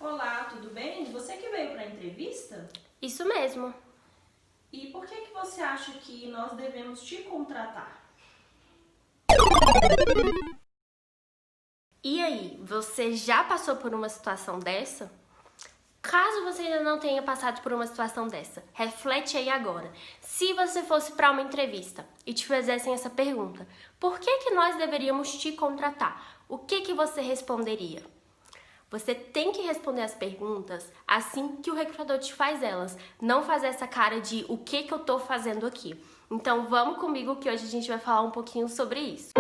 Olá, tudo bem? Você que veio para a entrevista? Isso mesmo. E por que você acha que nós devemos te contratar? E aí, você já passou por uma situação dessa? Caso você ainda não tenha passado por uma situação dessa, reflete aí agora. Se você fosse para uma entrevista e te fizessem essa pergunta, por que nós deveríamos te contratar? O que você responderia? Você tem que responder as perguntas assim que o recrutador te faz elas. Não fazer essa cara de o que eu tô fazendo aqui. Então vamos comigo que hoje a gente vai falar um pouquinho sobre isso.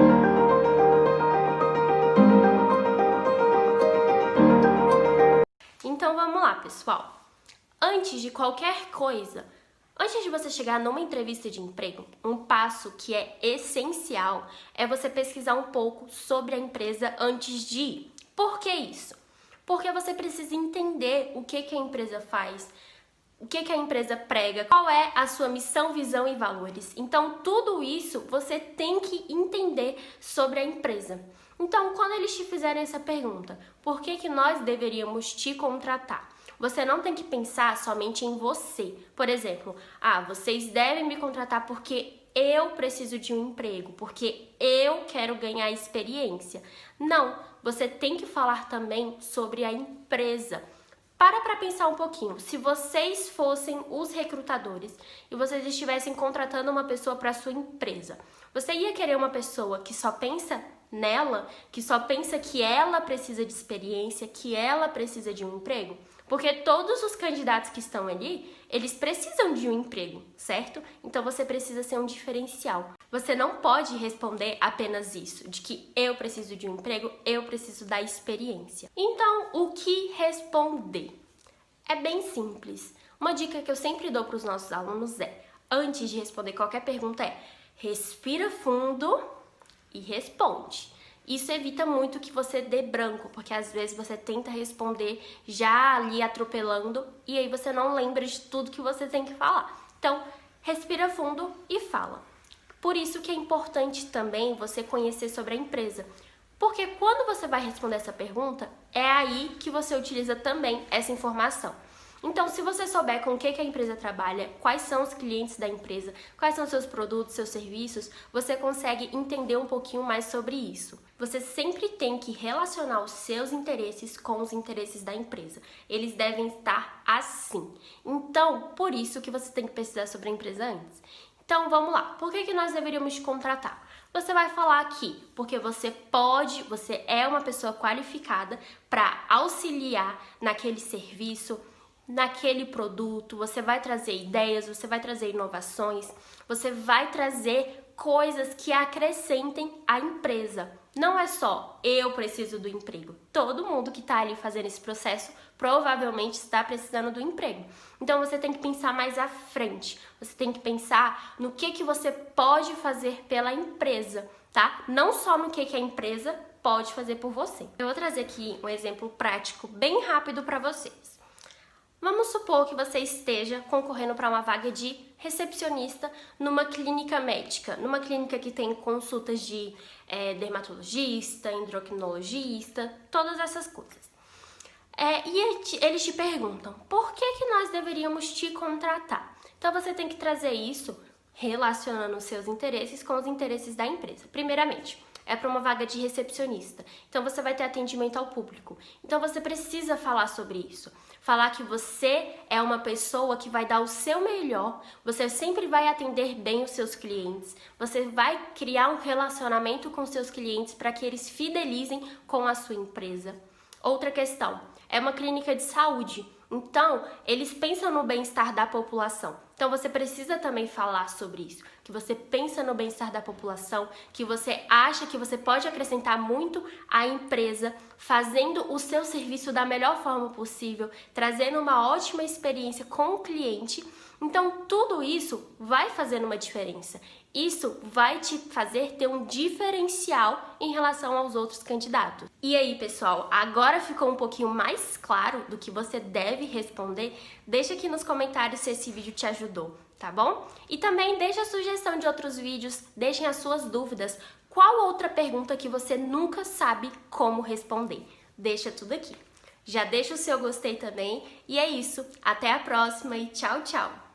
Então vamos lá, pessoal. Antes de qualquer coisa, antes de você chegar numa entrevista de emprego, um passo que é essencial é você pesquisar um pouco sobre a empresa antes de ir. Por que isso? Porque você precisa entender o que a empresa faz, o que a empresa prega, qual é a sua missão, visão e valores. Então, tudo isso você tem que entender sobre a empresa. Então, quando eles te fizerem essa pergunta, por que nós deveríamos te contratar? Você não tem que pensar somente em você. Por exemplo, vocês devem me contratar porque eu preciso de um emprego, porque eu quero ganhar experiência. Não, você tem que falar também sobre a empresa. Para pensar um pouquinho. Se vocês fossem os recrutadores e vocês estivessem contratando uma pessoa para sua empresa, você ia querer uma pessoa que só pensa nela, que só pensa que ela precisa de experiência, que ela precisa de um emprego? Porque todos os candidatos que estão ali, eles precisam de um emprego, certo? Então você precisa ser um diferencial. Você não pode responder apenas isso, de que eu preciso de um emprego, eu preciso da experiência. Então, o que responder? É bem simples. Uma dica que eu sempre dou para os nossos alunos é, antes de responder qualquer pergunta respira fundo e responde. Isso evita muito que você dê branco, porque às vezes você tenta responder já ali atropelando e aí você não lembra de tudo que você tem que falar. Então, respira fundo e fala. Por isso que é importante também você conhecer sobre a empresa. Porque quando você vai responder essa pergunta, é aí que você utiliza também essa informação. Então, se você souber com o que a empresa trabalha, quais são os clientes da empresa, quais são seus produtos, seus serviços, você consegue entender um pouquinho mais sobre isso. Você sempre tem que relacionar os seus interesses com os interesses da empresa. Eles devem estar assim. Então, por isso que você tem que pesquisar sobre a empresa antes. Então, vamos lá. Por que nós deveríamos te contratar? Você vai falar aqui, porque você é uma pessoa qualificada para auxiliar naquele serviço, naquele produto, você vai trazer ideias, você vai trazer inovações, você vai trazer coisas que acrescentem a empresa. Não é só eu preciso do emprego. Todo mundo que está ali fazendo esse processo provavelmente está precisando do emprego. Então você tem que pensar mais à frente. Você tem que pensar no que você pode fazer pela empresa, tá? Não só no que a empresa pode fazer por você. Eu vou trazer aqui um exemplo prático bem rápido para vocês. Vamos supor que você esteja concorrendo para uma vaga de recepcionista numa clínica médica, numa clínica que tem consultas de dermatologista, endocrinologista, todas essas coisas. E eles te perguntam, por que nós deveríamos te contratar? Então você tem que trazer isso relacionando os seus interesses com os interesses da empresa. Primeiramente, é para uma vaga de recepcionista. Então você vai ter atendimento ao público. Então você precisa falar sobre isso. Falar que você é uma pessoa que vai dar o seu melhor, você sempre vai atender bem os seus clientes, você vai criar um relacionamento com os seus clientes para que eles fidelizem com a sua empresa. Outra questão, é uma clínica de saúde. Então, eles pensam no bem-estar da população. Então, você precisa também falar sobre isso, que você pensa no bem-estar da população, que você acha que você pode acrescentar muito à empresa, fazendo o seu serviço da melhor forma possível, trazendo uma ótima experiência com o cliente. Então, tudo isso vai fazer uma diferença. Isso vai te fazer ter um diferencial em relação aos outros candidatos. E aí, pessoal, agora ficou um pouquinho mais claro do que você deve responder? Deixa aqui nos comentários se esse vídeo te ajudou, tá bom? E também deixa a sugestão de outros vídeos, deixem as suas dúvidas. Qual outra pergunta que você nunca sabe como responder? Deixa tudo aqui. Já deixa o seu gostei também. E é isso. Até a próxima e tchau, tchau!